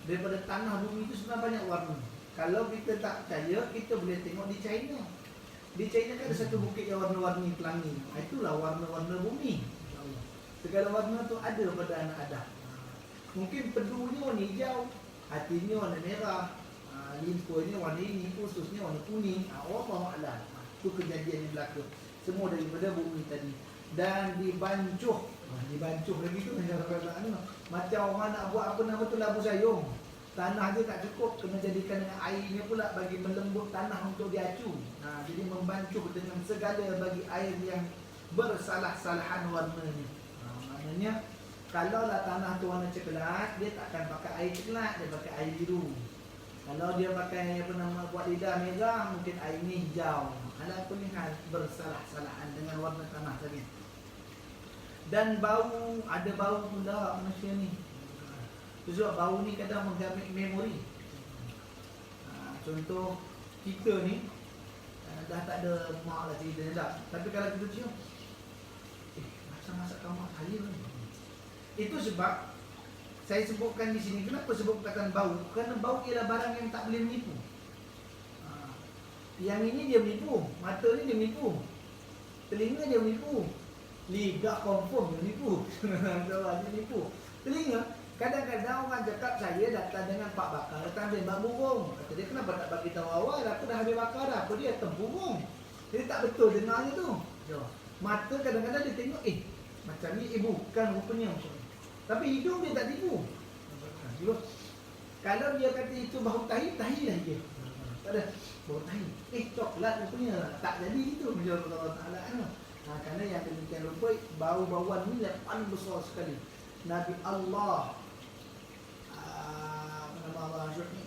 Daripada tanah bumi itu sebenarnya banyak warna. Kalau kita tak percaya, kita boleh tengok di China. Di China kan ada satu bukit yang warna-warni pelangi. Itulah warna-warna bumi. Segala warna tu ada pada anak Adam. Mungkin pedunya warna hijau, hatinya warna merah, limpahnya warna ini, ususnya warna kuning. Wallahualam. Itu kejadian yang berlaku. Semua daripada bumi tadi. Dan dibancuh. Dibancuh lagi tu macam orang nak buat apa nama tu, labu sayung. Tanah dia tak cukup, kena jadikan dengan airnya pula bagi melembut tanah untuk diacu. Jadi membancuh dengan segala bagi air yang bersalah-salahan warnanya. Maknanya kalaulah tanah tu warna coklat, dia tak akan pakai air coklat, dia pakai air biru. Kalau dia pakai apa nama buat lidah merah, mungkin air ni hijau. Ala kulli hal bersalah-salahan dengan warna tanah tadi. Dan bau, ada bau pula manusia ni. Sebab bau ni kadang menggamit memori. Contoh kita ni dah tak ada mak lah cerita dah. Tapi kalau kita cium, macam masak mak saya ni. Itu sebab saya sebutkan di sini. Kenapa sebut perkataan bau? Kerana bau ialah barang yang tak boleh menipu. Yang ini dia menipu, mata ni dia menipu, telinga dia menipu, lidah confirm dia menipu. Dia menipu. Telinga, kadang-kadang orang cakap saya datang dengan Pak Bakar, datang tembak burung. Kata dia, kenapa tak bagi tahu awal? Aku dah habis bakar dah. Apa dia tempurung? Jadi tak betul dengarnya tu. Mata kadang-kadang dia tengok, macam ni, bukan rupanya. Tapi hidung dia tak tipu. Kalau dia kata itu bau tahi, tahilah dia. Tak ada bau tahi. Coklat rupanya. Tak jadi itu. Menjawab Allah Ta'ala. Kerana yang demikian rupa, bau-bauan ni yang paling besar sekali. Nabi Allah,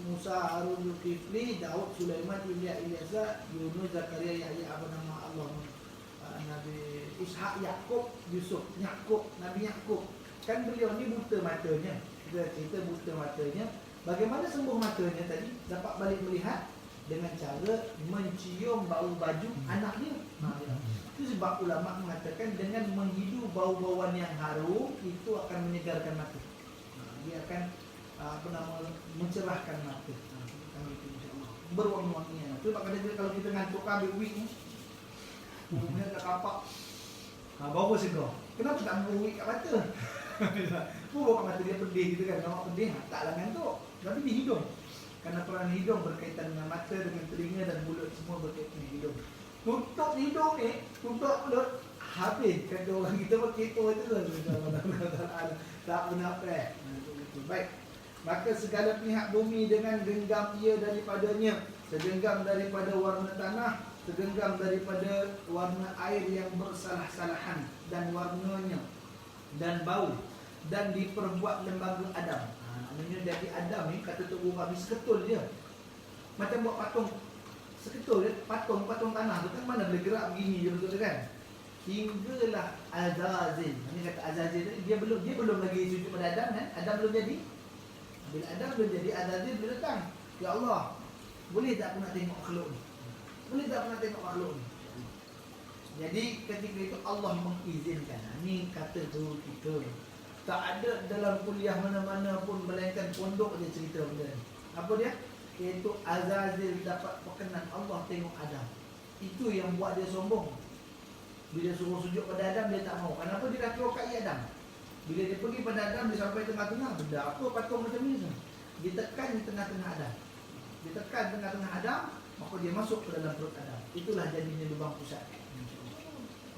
Musa, Harun, Zulkifli, Daud, Sulaiman, Ilya, Ilyasa, Yunus, Zakaria, Yahya, apa nama Allah, Nabi Ishak, Yaqub, Yusuf, Yaqub, Nabi Yaqub. Kan beliau ni buta matanya. Kita cerita buta matanya. Bagaimana sembuh matanya tadi? Dapat balik melihat dengan cara mencium bau baju anak dia. Itu sebab ulama mengatakan dengan menghidu bau-bauan yang harum itu akan menyegarkan mata. Dia akan mencerahkan mata. Berwangi-wangian. Itu sebab kadang-kadang kalau kita ngantuk ambil wig ni, kemudian kat kapak, bau segar. Kenapa tak ambil wig kat mata? Bau kat mata dia pedih gitu kan. Kalau pedih taklah ngantuk. Tapi di hidung. Karena peran hidung berkaitan dengan mata, dengan telinga dan mulut, semua berkaitan dengan hidung. Tutup hidung ni, tutup mulut, habis. Kata orang kita pakai kepo itu lah. Tak bernafas. Baik. Maka segala pihak bumi dengan genggam ia daripadanya, segenggam daripada warna tanah, segenggam daripada warna air yang bersalah-salahan dan warnanya dan bau, dan diperbuat lembaga Adam. Maknanya dari Adam ni, kata Tok Guru habis seketul dia. Macam buat patung seketul dia, patung tanah tu kan mana boleh gerak begini je, betul kan? Hinggalah Azazil. Ini kata Azazil tadi, dia belum lagi sujud pada Adam kan? Adam belum jadi. Bila Adam belum jadi, Azazil boleh datang. Ya Allah, boleh tak aku nak tengok makhluk ni? Boleh tak aku nak tengok makhluk ni? Jadi ketika itu Allah mengizinkan. Ini kata guru kita. Tak ada dalam kuliah mana-mana pun, melainkan pondok je cerita benda ni. Apa dia? Iaitu Azazil dapat perkenan Allah tengok Adam. Itu yang buat dia sombong. Bila suruh sujud pada Adam, dia tak mau. Kenapa? Dia dah terokai Adam. Bila dia pergi pada Adam, dia sampai tengah-tengah. Benda apa patung macam ni? Dia tekan di tengah-tengah Adam. Dia tekan tengah-tengah Adam, maka dia masuk ke dalam perut Adam. Itulah jadinya lubang pusat.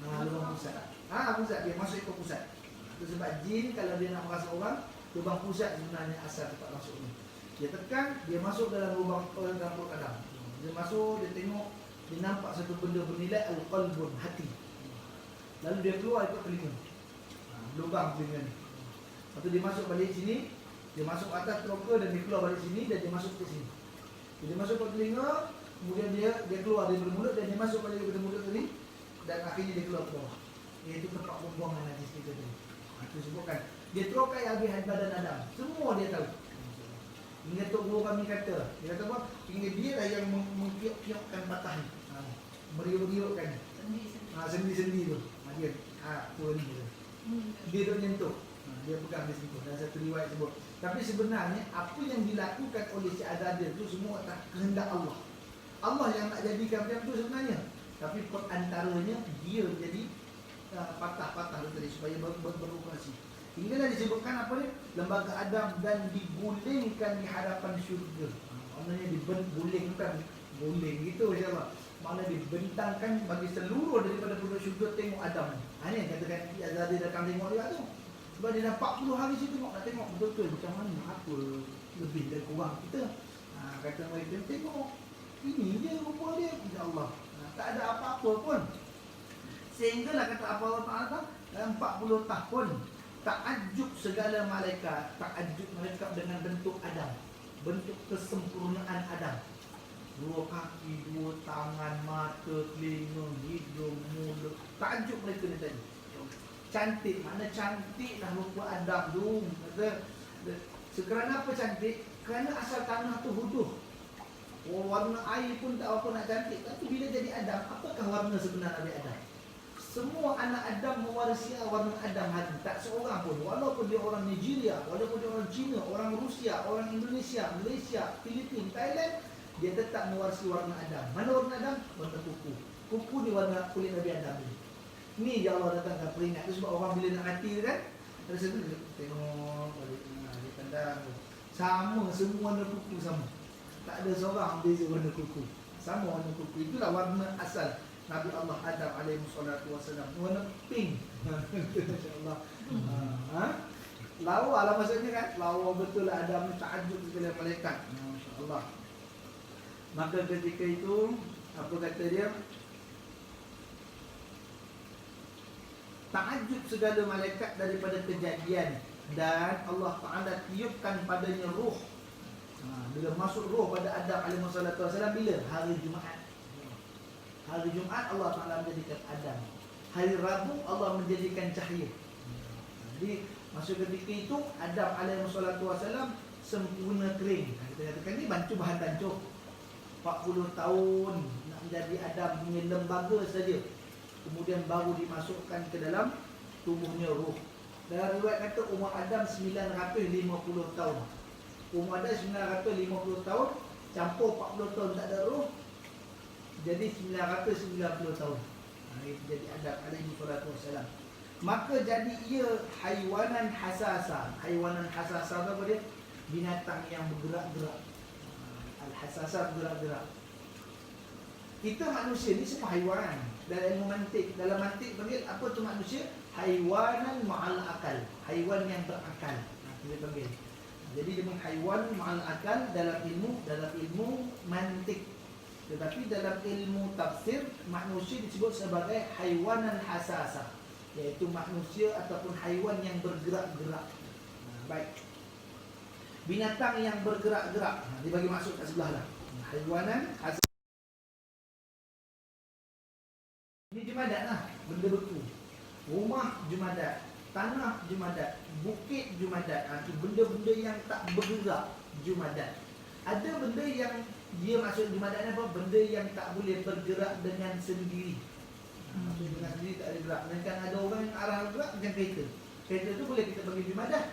Lubang pusat. Pusat, dia masuk ke pusat. Itu sebab jin kalau dia nak merasa orang, lubang pusat sebenarnya asal tempat masuk ni. Dia tekan, dia masuk dalam lubang dalam perut Adam. Dia masuk, dia tengok, dia nampak satu benda bernilai al-qalbun, hati. Lalu dia keluar ikut telinga. Lubang telinga ni. Lepas tu dia masuk balik sini, dia masuk atas teroka dan dia keluar balik sini dan dia masuk ke sini. Dia masuk ke telinga, kemudian dia keluar daripada mulut dan dia masuk balik daripada mulut tadi dan akhirnya dia keluar ke bawah. Iaitu tempat pembuangan najis kita tadi. Itu sebutkan. Dia terokai habis badan Adam. Semua dia tahu. Hingga Tok Guru kami kata, dia kata apa? Hingga dia lah yang mengkiok-kiokkan patah ni. Meriuk-riukkan ni. Sendi-sendi tu. Dia apa ni dia. Dia duk nyentuh. Dia pegang di situ. Dan satu riwayat sebut. Tapi sebenarnya apa yang dilakukan oleh si Azazil tu semua atas kehendak Allah. Allah yang nak jadikan macam tu sebenarnya. Tapi perantaranya dia jadi patah-patah tadi supaya beroperasi. Hinggalah disebutkan apa ni? Lembaga Adam dan digulingkan di hadapan syurga. Maknanya digulingkan, guling gitu siapa? Maknanya dibentangkan bagi seluruh daripada penduduk syurga tengok Adam ni. Ini yang katakan Azazil datang tengok dia tu. Sebab dia dah 40 hari situ nak tengok betul-betul macam mana, apa lebih dan kurang kita. Kata mereka, tengok ini je rupa dia, insya-Allah. Tak ada apa-apa pun. Sehinggalah kata apa Allah Ta'ala, dalam 40 tahun takajub segala malaikat, takajub malaikat dengan bentuk Adam, bentuk kesempurnaan Adam. 2 kaki, 2 tangan, mata, telinga, hidung, mulut. Takajub mereka ni tadi. Cantik, mana cantik lah rupa Adam tu. Kerana apa cantik? Kerana asal tanah tu huduh. Warna air pun tak apa nak cantik. Tapi bila jadi Adam, apakah warna sebenar Nabi Adam? Semua anak Adam mewarisi warna Adam hari. Tak seorang pun. Walaupun dia orang Nigeria, walaupun dia orang Cina, orang Rusia, orang Indonesia, Malaysia, Filipina, Thailand, dia tetap mewarisi warna Adam. Mana warna Adam? Warna kuku. Kuku ni warna kulit Nabi Adam ni. Ni je Allah datangkan peringat tu sebab orang bila nak mati kan, ada satu tengok balik dia pandang. Sama semua warna kuku sama. Tak ada seorang beza warna kuku. Sama warna kuku. Itulah warna asal Nabi Allah Adam alaihi wassalatu wassalam. Warna pink. Masya-Allah. Lawa lah maksudnya kan. Lawa betul lah Adam ni takjub segala malaikat. Masya-Allah. Maka ketika itu apa kata dia? Takjub segala malaikat daripada kejadian dan Allah Ta'ala tiupkan padanya ruh. Bila masuk roh pada Adam alaihi wassalatu wassalam bila? Hari Jumaat. Hari Jumaat Allah Ta'ala menjadikan Adam. Hari Rabu Allah menjadikan cahaya. Jadi masa ketika itu Adam alaihi wassalatu wassalam sempurna kering. Kita katakan ni bancu bahan bancuh. 40 tahun nak menjadi Adam punya lembaga saja. Kemudian baru dimasukkan ke dalam tubuhnya ruh. Dalam riwayat kata umur Adam 950 tahun. Umur Adam 950 tahun campur 40 tahun tak ada ruh, jadi 990 tahun. Itu jadi Adam alaihi wassalam. Maka jadi ia haiwanan hasasa. Haiwanan hasasa apa dia? Binatang yang bergerak-gerak. Al-hasasah bergerak-gerak. Kita manusia ni semua haiwan. Dalam ilmu mantik, dalam mantik panggil apa tu manusia? Haiwanan ma'al akal. Haiwan yang berakal. Kita panggil. Jadi dia haiwan ma'al akal dalam ilmu mantik. Tetapi dalam ilmu tafsir, manusia disebut sebagai haiwanan hasasah, iaitu manusia ataupun haiwan yang bergerak-gerak. Baik. Binatang yang bergerak-gerak. Dibagi maksud kat sebelah lah. Haiwanan hasasah. Ini jumadat lah, benda beku. Rumah jumadat, tanah jumadat, bukit jumadat. Itu benda-benda yang tak bergerak jumadat. Ada benda yang dia maksud jumadat ni apa? Benda yang tak boleh bergerak dengan sendiri. Maksud dengan sendiri tak ada gerak. Melainkan ada orang yang arah gerak macam kereta. Kereta tu boleh kita bagi jumadat.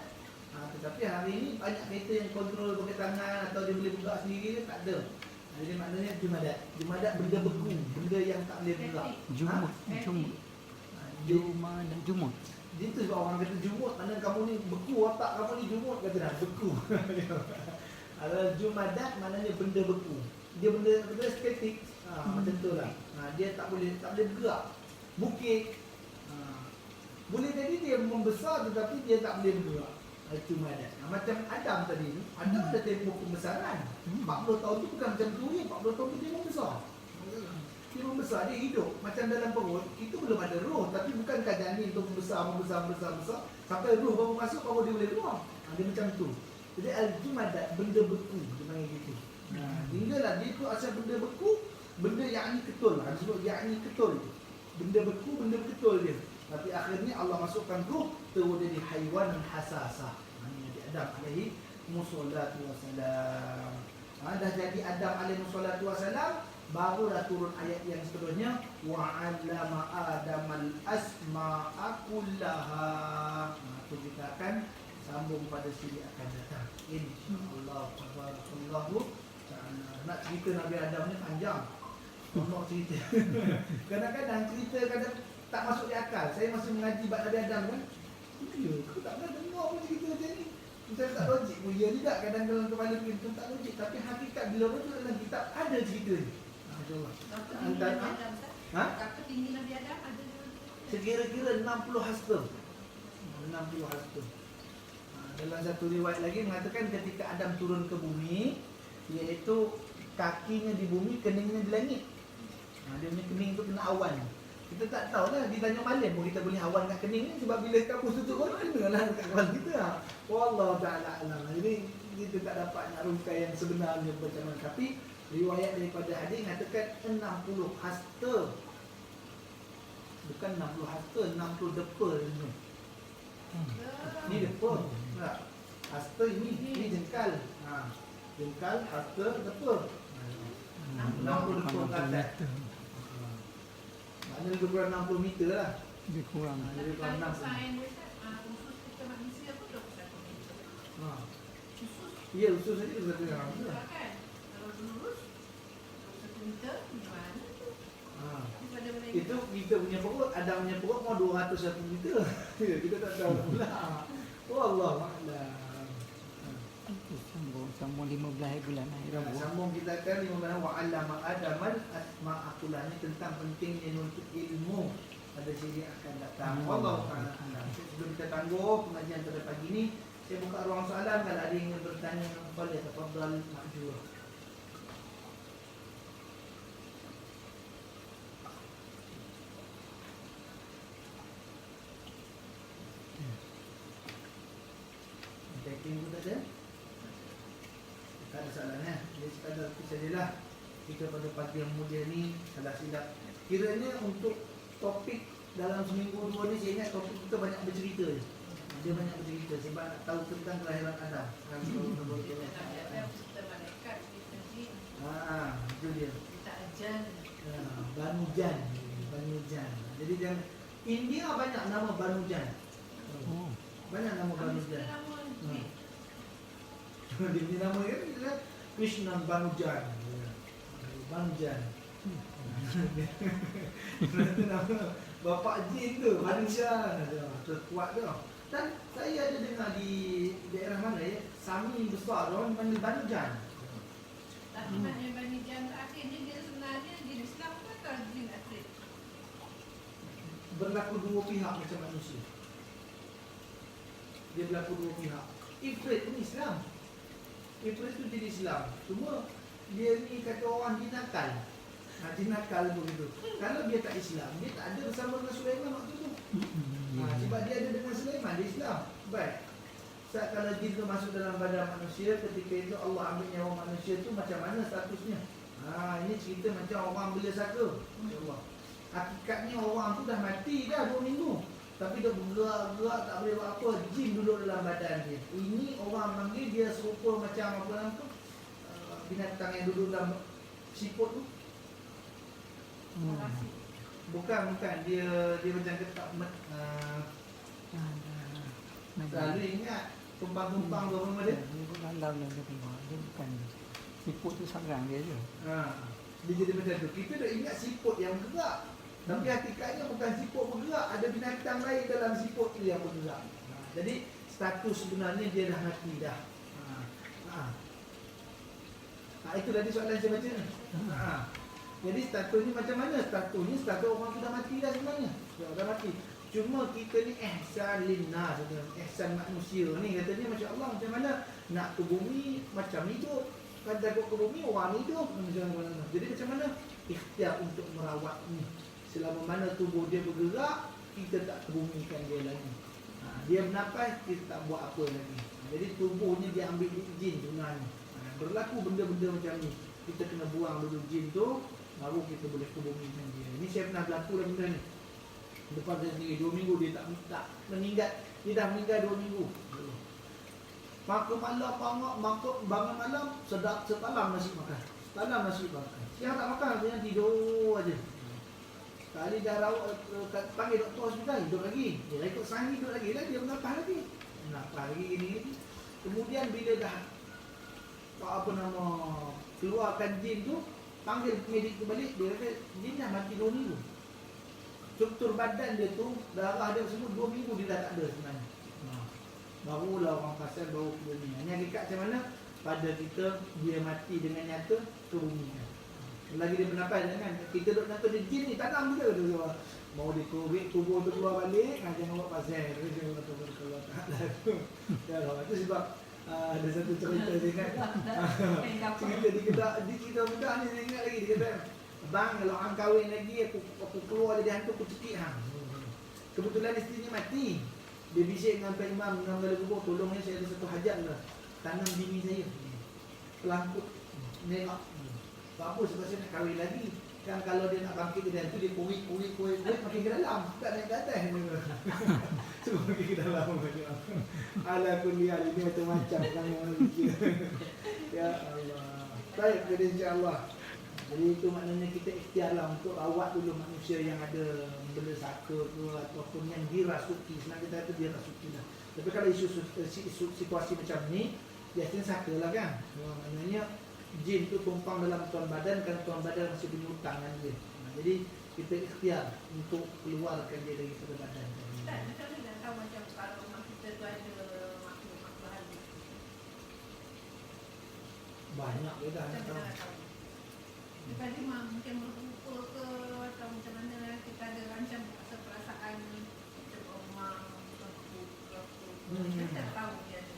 Tetapi hari ini banyak kereta yang kontrol pakai tangan atau dia boleh bergerak sendiri, tak ada. Jadi maknanya jumadat. Jumadat benda beku, benda yang tak boleh bergerak. Jumut. Jumut. Itu sebab orang kata jumut, maknanya kamu ni beku, otak kamu ni jumut, kata dah beku. Kalau jumadat maknanya benda beku. Dia benda statik. Macam tu lah. Dia tak boleh bergerak. Bukit. Boleh jadi dia membesar tetapi dia tak boleh bergerak. Itu jumadat. Macam Adam tadi ni, Adam ada tempoh pembesaran. 40 tahun tu bukan macam tu ni, 40 tahun tu dia membesar. Dia membesar, dia hidup. Macam dalam perut, itu belum ada roh. Tapi bukankah janin tu membesar sampai roh baru masuk, baru dia boleh keluar. Dia macam tu. Jadi al-jumadat, benda beku, dia panggil gitu. Hinggalah dia tu asal benda beku, benda yang ni ketul. Ada sebut yang ni ketul. Benda beku, benda ketul dia. Tapi akhirnya Allah masukkan ruh, terus jadi haiwan hasasah. Nabi Adam alaihi musallatu wassalam. Dah jadi Adam alaihi musallatu wassalam, barulah turun ayat yang seterusnya, wa 'allama Adamal asma'a kullaha. Itu kita akan sambung pada sini akan datang. Insyaallah tabarakallahu ta'ala. Nak cerita Nabi Adam ni panjang. Nak cerita. Kadang-kadang cerita tak masuk di akal. Saya masih mengaji bab Nabi Adam kan. Ya, aku tak pernah dengar pun cerita macam ni. Macam tak logik pun. Ya juga kadang dalam kepala kita tak logik. Tapi hakikat bila betul dalam kitab ada cerita ni. InsyaAllah. Berapa tinggi Nabi Adam ada? Sekira-kira 60 hasta. 60 hasta. Dalam satu riwayat lagi mengatakan ketika Adam turun ke bumi, iaitu kakinya di bumi, keningnya di langit. Dia punya kening tu kena awan. Kita tak tahulah, di Tanjung Malim pun kita boleh awan kat kening ni. Sebab bila kampus tutup pun kenalah kat kawan kita. Wallahu ta'ala alam. Jadi kita tak dapat nak rungkai yang sebenarnya macam mana. Tapi riwayat daripada hadis mengatakan 60 hasta. Bukan 60 hasta, 60 depa ni. Ni depa. Hasta ini jengkal. Jengkal, hasta, depa. 60 depa ke atas. Maknanya lebih kurang 60 meter lah. Lebih kurang. Lebih kurang 60. Sains usus kita manusia pun 21 meter. Ya, usus saja 21 meter. Kan? Kalau lurus 21 meter, gimana tu? Daripada mereka. Itu kita punya perut, Adam punya perut mau 201 meter. Kita tak tahu pula. Wallahualam. Sambung 15 bulan akhir. Sambung kita akan 15 wa 'allama Adamal asma'a kullaha, tentang pentingnya menuntut ilmu pada siri akan datang. Wallahu ta'ala alam. Sebelum kita tangguh pengajian pada pagi ini, saya buka ruang soalan. Kalau ada yang ingin bertanya, boleh tafadhal ma'jur. Checking tu tak ada? Tak ada soalan ya. Jadi sekadar itu sajalah kita pada pagi yang mulia ni salah silap. Kiranya untuk topik dalam seminggu dua ni, saya ingat topik kita banyak bercerita je. Dia banyak bercerita sebab nak tahu tentang kelahiran Adam. Kita malaikat, kita jin. Itu dia. Kita ajan. Banujan. Jadi jangan, India banyak nama Banujan. Banyak nama Banujan. Dia punya nama kan adalah Krishna Banujan. Banujan. Itu nama Bapak Jin tu, Banujan. Terus kuat tu. Dan saya ada dengar di daerah mana ya, Sami besar orang panggil Banujan. Tapi maknanya Bani Jam akhir ni dia sebenarnya jin Islam ke atau jin Afrik? Berlaku dua pihak macam manusia. Dia berlaku dua pihak. Ifrit pun Islam. Ifrit tu jadi Islam. Cuma dia ni kata orang dia nakal. Dia nakal begitu. Kalau dia tak Islam, dia tak ada bersama dengan Sulaiman waktu tu. Sebab dia ada dengan Sulaiman, dia Islam. Baik. Saat kalau jin tu masuk dalam badan manusia, ketika itu Allah ambil nyawa manusia tu macam mana statusnya? Ini cerita macam orang bila saka. Masya-Allah. Hakikatnya orang tu dah mati dah 2 minggu. Tapi dia bergerak-gerak tak boleh buat apa. Jin duduk dalam badan dia. Ini orang panggil dia serupa macam apa nama tu? Binatang yang duduk dalam siput tu. Bukan. Dia macam ketak. Selalu ingat tumpang-tumpang tu apa dia? Dalam dia tengok. Dia bukan siput tu sarang dia je. Dia jadi macam tu. Kita dah ingat siput yang bergerak. Tapi hakikatnya bukan siput bergerak. Ada binatang lain dalam siput tu yang bergerak. Jadi status sebenarnya dia dah mati dah. Itu tadi soalan saya baca ni. Jadi status ni macam mana? Status orang tu dah mati dah sebenarnya. Dah mati. Cuma kita ni ihsan linnas, ihsan manusia ni katanya Masya Allah macam mana nak ke bumi macam hidup. Kan takut ke bumi orang hidup macam mana. Jadi macam mana ikhtiar untuk merawat ni. Selama mana tubuh dia bergerak, kita tak kebumikan dia lagi. Dia bernafas, kita tak buat apa lagi. Jadi tubuhnya dia ambil jin sebenarnya. Berlaku benda-benda macam ni. Kita kena buang dulu jin tu, baru kita boleh kebumikan dia. Ini saya pernah berlaku dalam benda ni. Lepas saya sendiri 2 minggu dia tak meninggal. Dia dah meninggal 2 minggu. Maka malam bangun malam setalam nasi makan. Siang tak makan, dia tidur aja. Sekali dah rawat panggil doktor hospital, hidup lagi. Dia ikut sanggi hidup lagi lah, dia menapah lagi gini. Kemudian bila dah keluarkan jin tu, panggil medik tu balik, dia kata jin dah mati 2 minggu. Struktur badan dia tu, darah dia semua 2 minggu dia dah tak ada sebenarnya. Barulah orang pasal baru ke bumi. Ini hakikat macam mana? Pada kita, dia mati dengan nyata ke bumi. Lagi dia bernafas kan? Kita duduk nak ada jin ni, tanam juga tu. Mau dikorek tubuh tu keluar balik, jangan buat pasal. Jangan buat keluar tak ada tu. Itu sebab ada satu cerita dia kan. Cerita di kita mudah ni saya ingat lagi. Dia kata, bang, kalau orang kahwin lagi, aku keluar jadi hantu, aku cekik hang. Kebetulan isterinya mati. Dia bisik dengan Pak Imam, dengan Kepala Kubur, tolongnya saya ada satu hajat lah. Tanam bini saya. Pelangkut. Nengok. Apa sebab saya nak kahwin lagi. Kan kalau dia nak bangkit dari hantu, dia kuik, makin ke dalam. Tak naik ke atas. Semua makin ke dalam. Alah kuliah ini macam-macam. Ya Allah. Baik, jadi insyaAllah. Jadi itu maknanya kita ikhtiarlah untuk rawat dulu manusia yang ada benda saka ke ataupun yang dirasuki. Senang kita kata dirasuki lah. Tapi kalau isu situasi macam ni, biasanya saka lah kan. Maknanya jin tu tumpang dalam tuan badan kerana tuan badan masih punya hutang dengan dia. Jadi kita ikhtiar untuk keluarkan dia dari badan. Ustaz, macam mana nak tahu macam kalau rumah kita tu ada makhluk bahagia? Banyak dia dah nak tahu. Lepas ni mungkin merupa ke atau macam mana kita ada rancang perasaan macam rumah, kita tak tahu dia ada.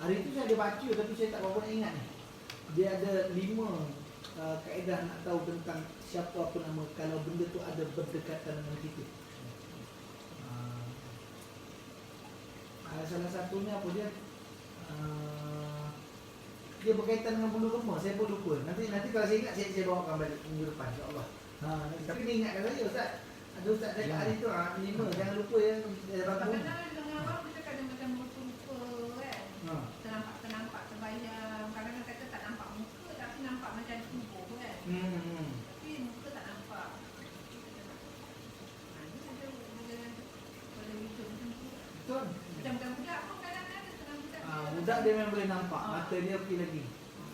Hari itu saya ada baca tapi saya tak berapa ingat ni. Dia ada 5 kaedah nak tahu tentang siapa apa nama kalau benda tu ada berdekatan dengan kita. Salah satunya apa dia? Dia berkaitan dengan bulu roma, saya pun lupa. Nanti kalau saya ingat saya bawakan balik minggu depan insya-Allah. Tapi dia ingatkan saya Ustaz. Ada Ustaz dekat hari tu 5 jangan lupa ya. Kadang-kadang dengan orang kita kadang macam rupa kan. Ternampak terbayang. Kadang-kadang kata tak nampak muka tapi nampak macam tubuh kan. Tapi muka tak nampak. Ini ada pada wujud macam tu. Betul. Macam budak pun kadang-kadang ada tengah budak. Budak dia memang boleh nampak, mata dia pergi lagi.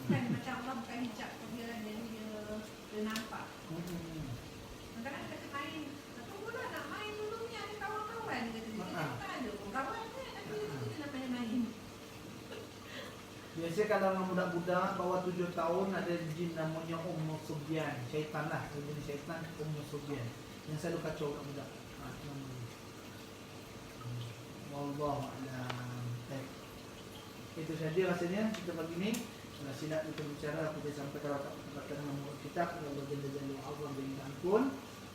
Kan macam Allah bukan hijab ke dia, jadi dia nampak. Kadang-kadang kata main, tunggulah nak main dulu ni ada kawan-kawan kata dia. Dia tak ada pun kawan kan, tapi dia nak main-main. Biasanya kalau orang budak-budak bawah 7 tahun ada jin namanya Subyan, syaitan lah, jenis syaitan Subyan yang selalu kacau budak-budak. Wallahu a'lam. Baik. Itu saja rasanya kita pagi ni. Silap kita bicara kita sampai kalau tak berkata dengan kitab Allah Jalla Jalla Allah bin Ampun.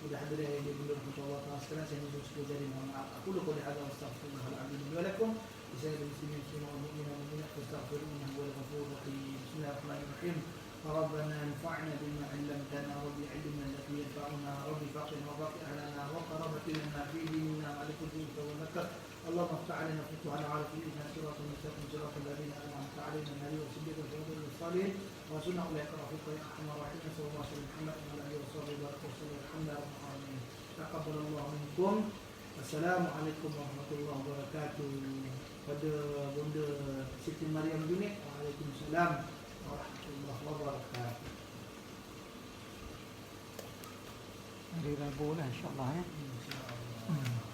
Mudah hadir yang dimuliakan oleh Allah Taala sekalian, saya mohon supaya jadi mohon maaf. Aku lupa ada astagfirullahaladzim wa lakum. Bisa muslimin semua mukminin mukminat astaghfirullah innahu huwal ghafurur rahim. Bismillahirrahmanirrahim. ربنا انفعنا بما علمتنا رب علمنا الذي ينفعنا رب فقنا وفقنا لنا وقربت لنا في ديننا على كل دين ونكر اللهم افتح علينا فتوحا على سيدنا صراط المستقيم صراط الذين انعمت عليهم من النبيين والصديقين والشهداء والصالحين وسنة اولئك رفيق يا ارحم الراحمين صلى الله عليه محمد وعلى اله وصحبه وسلم الحمد لله رب العالمين تقبل الله منكم. Assalamualaikum warahmatullahi wabarakatuh. Pada Bunda Siti Mariam Junik, waalaikumsalam warahmatullahi wabarakatuh. Hari Rabu lah insyaAllah ya. InsyaAllah.